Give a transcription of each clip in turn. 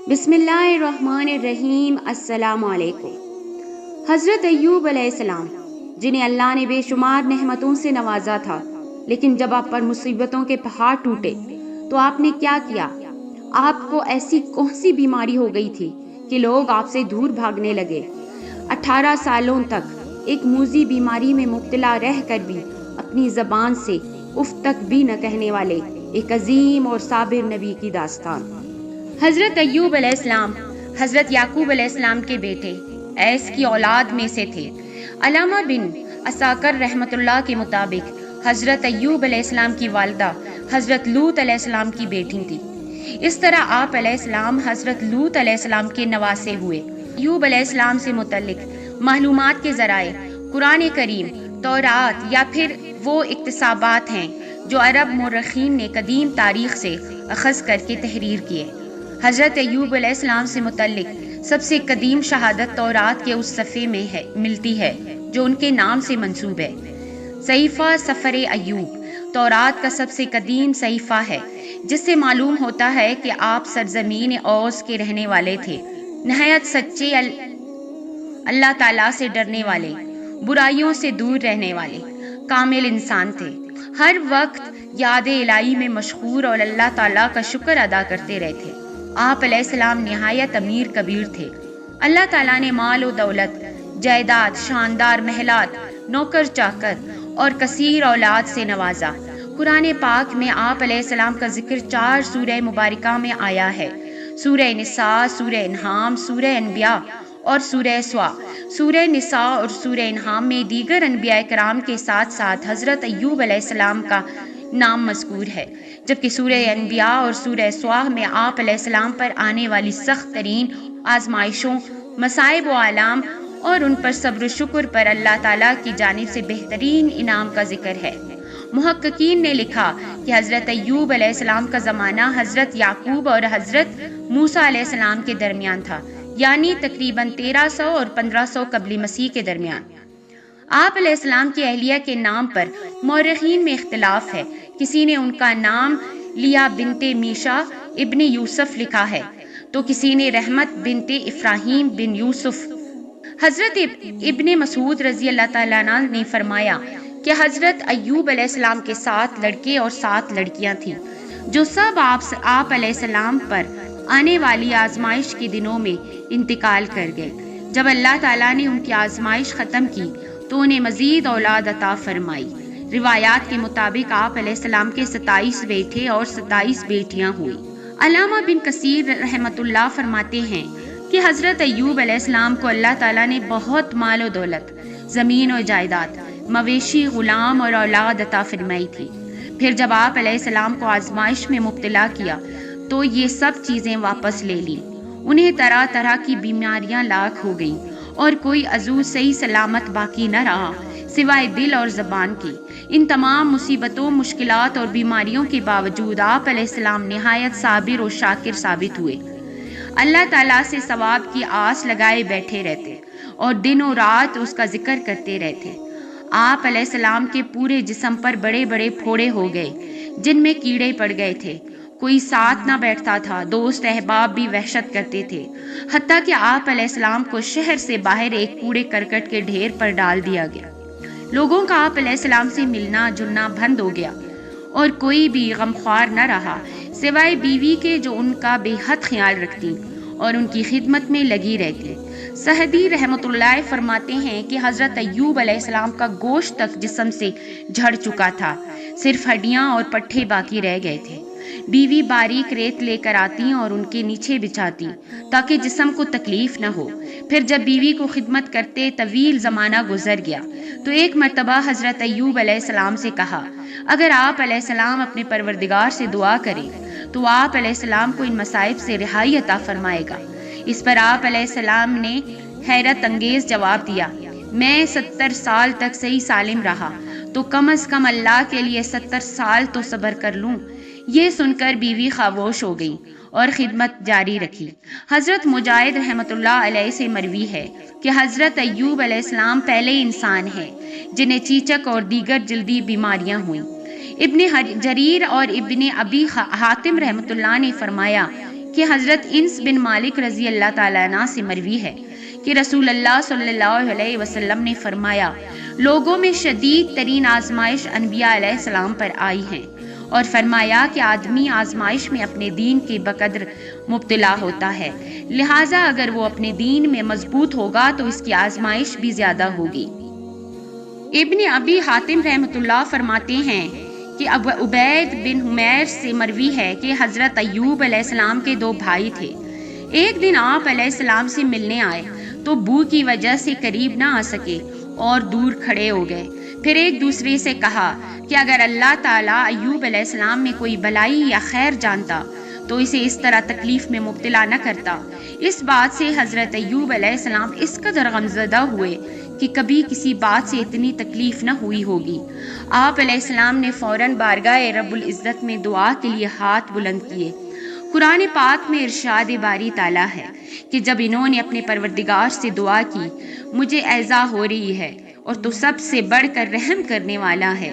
بسم اللہ الرحمن الرحیم۔ السلام علیکم۔ حضرت ایوب علیہ السلام جنہیں اللہ نے بے شمار نعمتوں سے نوازا تھا، لیکن جب آپ پر مصیبتوں کے پہاڑ ٹوٹے تو آپ نے کیا کیا؟ آپ کو ایسی کون سی بیماری ہو گئی تھی کہ لوگ آپ سے دور بھاگنے لگے؟ 18 سالوں تک ایک موذی بیماری میں مبتلا رہ کر بھی اپنی زبان سے اف تک بھی نہ کہنے والے ایک عظیم اور صابر نبی کی داستان۔ حضرت ایوب علیہ السلام حضرت یعقوب علیہ السلام کے بیٹے ایس کی اولاد میں سے تھے۔ علامہ بن عساکر رحمۃ اللہ کے مطابق حضرت ایوب علیہ السلام کی والدہ حضرت لوط علیہ السلام کی بیٹی تھی۔ اس طرح آپ علیہ السلام حضرت لوط علیہ السلام کے نواسے ہوئے۔ ایوب علیہ السلام سے متعلق معلومات کے ذرائع قرآن کریم، تورات یا پھر وہ اقتباسات ہیں جو عرب مورخین نے قدیم تاریخ سے اخذ کر کے تحریر کیے۔ حضرت ایوب علیہ السلام سے متعلق سب سے قدیم شہادت تورات کے اس صفحے میں ملتی ہے جو ان کے نام سے منسوب ہے۔ صحیفہ سفر ایوب تورات کا سب سے قدیم صحیفہ ہے، جس سے معلوم ہوتا ہے کہ آپ سرزمین اوس کے رہنے والے تھے، نہایت سچے، اللہ تعالیٰ سے ڈرنے والے، برائیوں سے دور رہنے والے کامل انسان تھے۔ ہر وقت یاد الہی میں مشغول اور اللہ تعالیٰ کا شکر ادا کرتے رہتے۔ آپ علیہ السلام نہایت امیر کبیر تھے۔ اللہ تعالیٰ نے مال و دولت، جائیداد، شاندار محلات، نوکر چاکر اور کثیر اولاد سے نوازا۔ قرآن پاک میں آپ علیہ السلام کا ذکر 4 سورہ مبارکہ میں آیا ہے: سورہ نساء، سورہ انعام، سورہ انبیاء اور سورہ سوا۔ سورہ نساء اور سورہ انعام میں دیگر انبیاء کرام کے ساتھ ساتھ حضرت ایوب علیہ السلام کا نام مذکور ہے، جبکہ سورہ انبیاء اور سورہ سوا میں آپ علیہ السلام پر آنے والی سخت ترین آزمائشوں، مصائب و آلام اور ان پر صبر و شکر پر اللہ تعالیٰ کی جانب سے بہترین انعام کا ذکر ہے۔ محققین نے لکھا کہ حضرت ایوب علیہ السلام کا زمانہ حضرت یعقوب اور حضرت موسیٰ علیہ السلام کے درمیان تھا، یعنی تقریباً 1300 اور 1500 قبل مسیح کے درمیان۔ آپ علیہ السلام کی اہلیہ کے نام پر مورخین میں اختلاف ہے۔ کسی نے ان کا نام لیا بنت میشا ابن یوسف لکھا ہے تو کسی نے رحمت بنت افراہیم بن یوسف۔ حضرت ابن مسعود رضی اللہ تعالیٰ عنہ نے فرمایا کہ حضرت ایوب علیہ السلام کے 7 لڑکے اور 7 لڑکیاں تھیں، جو سب آپ علیہ السلام پر آنے والی آزمائش کے دنوں میں انتقال کر گئے۔ جب اللہ تعالیٰ نے ان کی آزمائش ختم کی تو انہیں مزید اولاد عطا فرمائی۔ روایات کے مطابق آپ علیہ السلام کے 27 بیٹے اور 27 بیٹیاں ہوئی۔ علامہ بن کثیر رحمۃ اللہ فرماتے ہیں کہ حضرت ایوب علیہ السلام کو اللہ تعالیٰ نے بہت مال و دولت، زمین و جائیداد، مویشی، غلام اور اولاد عطا فرمائی تھی۔ پھر جب آپ علیہ السلام کو آزمائش میں مبتلا کیا تو یہ سب چیزیں واپس لے لیں۔ انہیں طرح طرح کی بیماریاں لاحق ہو گئیں اور کوئی عضو صحیح سلامت باقی نہ رہا سوائے دل اور زبان کی۔ ان تمام مصیبتوں، مشکلات اور بیماریوں کے باوجود آپ علیہ السلام نہایت صابر اور شاکر ثابت ہوئے۔ اللہ تعالیٰ سے ثواب کی آس لگائے بیٹھے رہتے اور دن و رات اس کا ذکر کرتے رہتے۔ آپ علیہ السلام کے پورے جسم پر بڑے بڑے پھوڑے ہو گئے جن میں کیڑے پڑ گئے تھے۔ کوئی ساتھ نہ بیٹھتا تھا، دوست احباب بھی وحشت کرتے تھے، حتیٰ کہ آپ علیہ السلام کو شہر سے باہر ایک کوڑے کرکٹ کے ڈھیر پر ڈال دیا گیا۔ لوگوں کا آپ علیہ السلام سے ملنا جلنا بند ہو گیا اور کوئی بھی غمخوار نہ رہا سوائے بیوی کے، جو ان کا بے حد خیال رکھتی اور ان کی خدمت میں لگی رہتی۔ سعدی رحمۃ اللہ فرماتے ہیں کہ حضرت ایوب علیہ السلام کا گوشت تک جسم سے جھڑ چکا تھا، صرف ہڈیاں اور پٹھے باقی رہ گئے تھے۔ بیوی باریک ریت لے کر آتی اور ان کے نیچے بچھاتی تاکہ جسم کو تکلیف نہ ہو۔ پھر جب بیوی کو خدمت کرتے طویل زمانہ گزر گیا تو ایک مرتبہ حضرت ایوب علیہ السلام سے کہا، اگر آپ علیہ السلام اپنے پروردگار سے دعا کریں تو آپ علیہ السلام کو ان مصائب سے رہائی عطا فرمائے گا۔ اس پر آپ علیہ السلام نے حیرت انگیز جواب دیا، میں 70 سال تک صحیح سالم رہا تو کم از کم اللہ کے لیے 70 سال تو صبر کر لوں۔ یہ سن کر بیوی خاموش ہو گئی اور خدمت جاری رکھی۔ حضرت مجاہد رحمۃ اللہ علیہ سے مروی ہے کہ حضرت ایوب علیہ السلام پہلے انسان ہیں جنہیں چیچک اور دیگر جلدی بیماریاں ہوئیں۔ ابن جریر اور ابن ابی حاتم رحمۃ اللہ نے فرمایا کہ حضرت انس بن مالک رضی اللہ تعالیٰ عنہ سے مروی ہے کہ رسول اللہ صلی اللہ علیہ وسلم نے فرمایا، لوگوں میں شدید ترین آزمائش انبیاء علیہ السلام پر آئی ہیں، اور فرمایا کہ آدمی آزمائش میں اپنے دین کے بقدر مبتلا ہوتا ہے، لہٰذا اگر وہ اپنے دین میں مضبوط ہوگا تو اس کی آزمائش بھی زیادہ ہوگی۔ ابن ابی حاتم رحمۃ اللہ فرماتے ہیں کہ عبید بن حمیر سے مروی ہے کہ حضرت ایوب علیہ السلام کے 2 بھائی تھے۔ ایک دن آپ علیہ السلام سے ملنے آئے تو بو کی وجہ سے قریب نہ آ سکے اور دور کھڑے ہو گئے۔ پھر ایک دوسرے سے کہا کہ اگر اللہ تعالیٰ ایوب علیہ السلام میں کوئی بلائی یا خیر جانتا تو اسے اس طرح تکلیف میں مبتلا نہ کرتا۔ اس بات سے حضرت ایوب علیہ السلام اس قدر غمزدہ ہوئے کہ کبھی کسی بات سے اتنی تکلیف نہ ہوئی ہوگی۔ آپ علیہ السلام نے فوراً بارگاہ رب العزت میں دعا کے لیے ہاتھ بلند کیے۔ قرآن پاک میں ارشاد باری تعالیٰ ہے کہ جب انہوں نے اپنے پروردگار سے دعا کی، مجھے ایذا ہو رہی ہے اور تو سب سے بڑھ کر رحم کرنے والا ہے،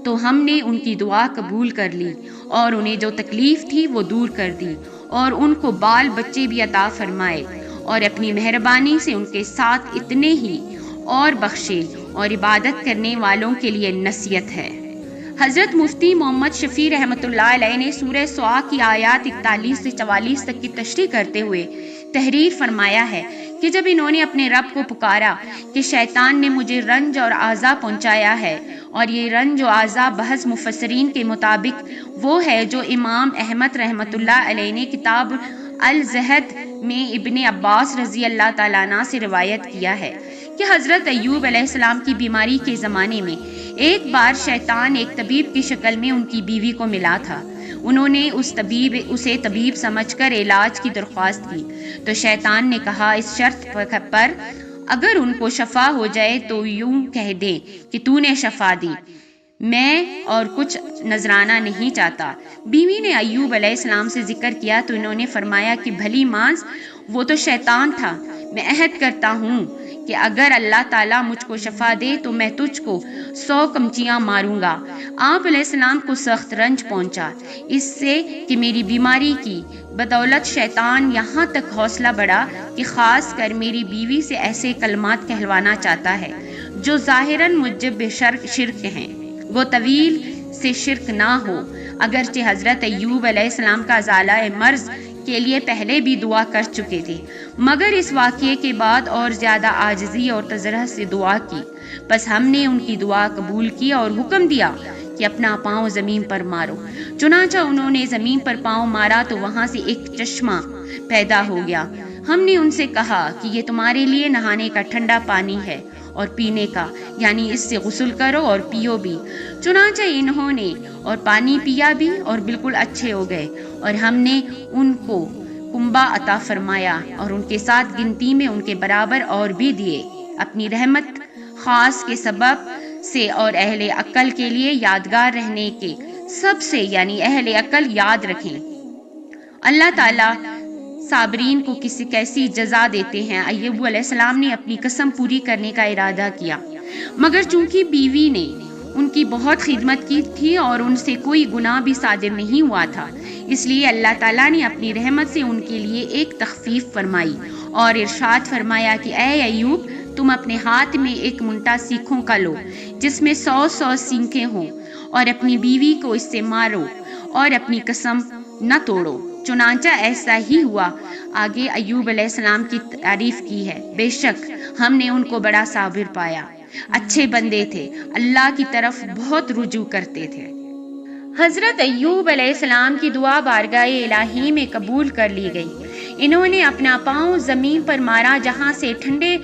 تو ہم نے ان کی دعا قبول کر لی اور انہیں جو تکلیف تھی وہ دور کر دی، اور ان کو بال بچے بھی عطا فرمائے، اور اپنی مہربانی سے ان کے ساتھ اتنے ہی اور بخشے، اور عبادت کرنے والوں کے لیے نصیحت ہے۔ حضرت مفتی محمد شفیع رحمۃ اللہ علیہ نے سورہ سوا کی آیات 41 سے 44 تک کی تشریح کرتے ہوئے تحریر فرمایا ہے کہ جب انہوں نے اپنے رب کو پکارا کہ شیطان نے مجھے رنج اور آذا پہنچایا ہے، اور یہ رنج و آذا بحث مفسرین کے مطابق وہ ہے جو امام احمد رحمۃ اللہ علیہ نے کتاب الزہد میں ابن عباس رضی اللہ تعالیٰ عنہ سے روایت کیا ہے کہ حضرت ایوب علیہ السلام کی بیماری کے زمانے میں ایک بار شیطان ایک طبیب کی شکل میں ان کی بیوی کو ملا تھا۔ انہوں نے اسے طبیب سمجھ کر علاج کی درخواست کی تو شیطان نے کہا، اس شرط پر اگر ان کو شفا ہو جائے تو یوں کہہ دیں کہ تو نے شفا دی، میں اور کچھ نذرانہ نہیں چاہتا۔ بیوی نے ایوب علیہ السلام سے ذکر کیا تو انہوں نے فرمایا کہ بھلی مانس، وہ تو شیطان تھا، میں عہد کرتا ہوں کہ اگر اللہ تعالیٰ مجھ کو شفا دے تو میں تجھ کو 100 کمچیاں ماروں گا۔ آپ علیہ السلام کو سخت رنج پہنچا اس سے کہ میری بیماری کی بدولت شیطان یہاں تک حوصلہ بڑھا کہ خاص کر میری بیوی سے ایسے کلمات کہلوانا چاہتا ہے جو ظاہراً مجب شرک ہیں، وہ طویل سے شرک نہ ہو، اگرچہ حضرت ایوب علیہ السلام کا ازالہ مرض کے لیے پہلے بھی دعا کر چکے تھے، مگر اس واقعے کے بعد اور زیادہ عاجزی اور تضرع سے دعا کی۔ بس ہم نے ان کی دعا قبول کی اور حکم دیا کہ اپنا پاؤں زمین پر مارو۔ چنانچہ انہوں نے زمین پر پاؤں مارا تو وہاں سے ایک چشمہ پیدا ہو گیا۔ ہم نے ان سے کہا کہ یہ تمہارے لیے نہانے کا ٹھنڈا پانی ہے اور پینے کا، یعنی اس سے غسل کرو اور پیو بھی۔ چنانچہ انہوں نے اور پانی پیا بھی اور بالکل اچھے ہو گئے، اور ہم نے ان کو کنبہ عطا فرمایا اور ان کے ساتھ گنتی میں ان کے برابر اور بھی دیے، اپنی رحمت خاص کے سبب سے اور اہل عقل کے لیے یادگار رہنے کے سب سے، یعنی اہل عقل یاد رکھیں۔ اللہ تعالیٰ صابرین کو کیسی جزا دیتے ہیں۔ ایوب علیہ السلام نے اپنی قسم پوری کرنے کا ارادہ کیا، مگر چونکہ بیوی نے ان کی بہت خدمت کی تھی اور ان سے کوئی گناہ بھی صادر نہیں ہوا تھا، اس لیے اللہ تعالیٰ نے اپنی رحمت سے ان کے لیے ایک تخفیف فرمائی اور ارشاد فرمایا کہ اے ایوب، تم اپنے ہاتھ میں ایک منٹا سیخوں کا لو جس میں 100 سینگیں ہوں، اور اپنی بیوی کو اس سے مارو اور اپنی قسم نہ توڑو۔ چنانچہ ایسا ہی ہوا۔ آگے ایوب علیہ السلام کی تعریف کی ہے، بے شک ہم نے ان کو بڑا صابر پایا، اچھے بندے تھے، اللہ کی طرف بہت رجوع کرتے تھے۔ حضرت ایوب علیہ السلام کی دعا بارگاہ الہی میں قبول کر لی گئی۔ انہوں نے اپنا پاؤں زمین پر مارا جہاں سے ٹھنڈے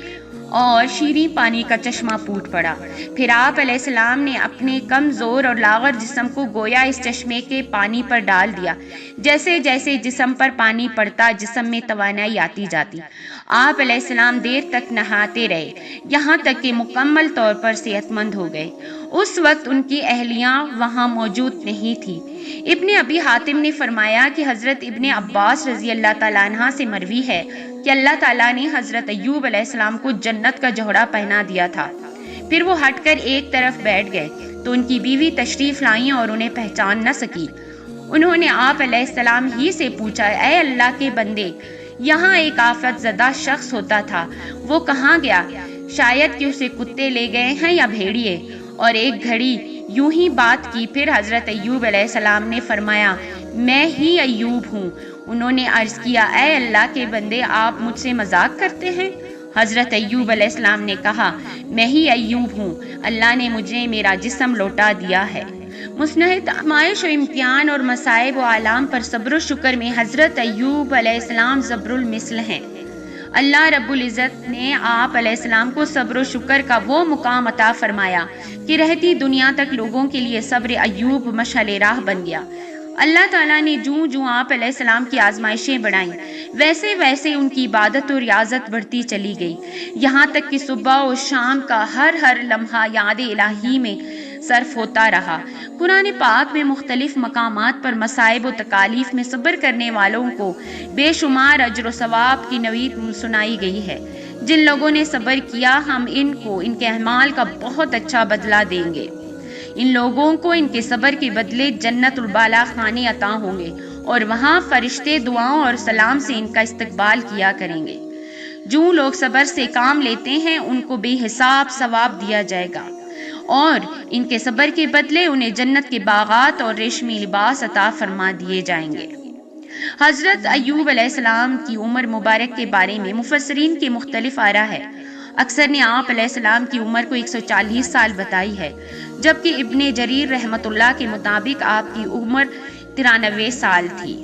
اور شیریں پانی کا چشمہ پھوٹ پڑا۔ پھر آپ علیہ السلام نے اپنے کمزور اور لاغر جسم کو گویا اس چشمے کے پانی پر ڈال دیا۔ جیسے جیسے جسم پر پانی پڑتا جسم میں توانائی آتی جاتی۔ آپ علیہ السلام دیر تک نہاتے رہے یہاں تک کہ مکمل طور پر صحت مند ہو گئے۔ اس وقت ان کی اہلیاں وہاں موجود نہیں تھی۔ ابن ابی حاتم نے فرمایا کہ حضرت ابن عباس رضی اللہ تعالیٰ عنہ سے مروی ہے کہ اللہ تعالیٰ نے حضرت ایوب علیہ السلام کو جنت کا جوہرہ پہنا دیا تھا۔ پھر وہ ہٹ کر ایک طرف بیٹھ گئے تو ان کی بیوی تشریف لائیں اور انہیں پہچان نہ سکی۔ انہوں نے آپ علیہ السلام ہی سے پوچھا، اے اللہ کے بندے، یہاں ایک آفت زدہ شخص ہوتا تھا، وہ کہاں گیا؟ شاید کہ اسے کتے لے گئے ہیں یا بھیڑیے۔ اور ایک گھڑی یوں ہی بات کی، پھر حضرت ایوب علیہ السلام نے فرمایا، میں ہی ایوب ہوں۔ انہوں نے عرض کیا، اے اللہ کے بندے، آپ مجھ سے مذاق کرتے ہیں؟ حضرت ایوب علیہ السلام نے کہا، میں ہی ایوب ہوں، اللہ نے مجھے میرا جسم لوٹا دیا ہے۔ مسنحت آزمائش و امتحان اور مصائب و آلام پر صبر و شکر میں حضرت ایوب علیہ السلام زبر المثل ہیں۔ اللہ رب العزت نے آپ علیہ السلام کو صبر و شکر کا وہ مقام عطا فرمایا کہ رہتی دنیا تک لوگوں کے لیے صبر ایوب مشعل راہ بن گیا۔ اللہ تعالیٰ نے جوں جوں آپ علیہ السلام کی آزمائشیں بڑھائیں، ویسے ویسے ان کی عبادت و ریاضت بڑھتی چلی گئی، یہاں تک کہ صبح و شام کا ہر لمحہ یاد الہی میں صرف ہوتا رہا۔ قرآن پاک میں مختلف مقامات پر مصائب و تکالیف میں صبر کرنے والوں کو بے شمار اجر و ثواب کی نوید سنائی گئی ہے۔ جن لوگوں نے صبر کیا، ہم ان کو ان کے اعمال کا بہت اچھا بدلہ دیں گے۔ ان لوگوں کو ان کے صبر کے بدلے جنت البالا خانے عطا ہوں گے، اور وہاں فرشتے دعاؤں اور سلام سے ان کا استقبال کیا کریں گے۔ جو لوگ صبر سے کام لیتے ہیں، ان کو بے حساب ثواب دیا جائے گا، اور ان کے صبر کے بدلے انہیں جنت کے باغات اور ریشمی لباس عطا فرما دیے جائیں گے۔ حضرت ایوب علیہ السلام کی عمر مبارک کے بارے میں مفسرین کے مختلف آراء ہے۔ اکثر نے آپ علیہ السلام کی عمر کو 140 سال بتائی ہے، جبکہ ابن جریر رحمۃ اللہ کے مطابق آپ کی عمر 93 سال تھی۔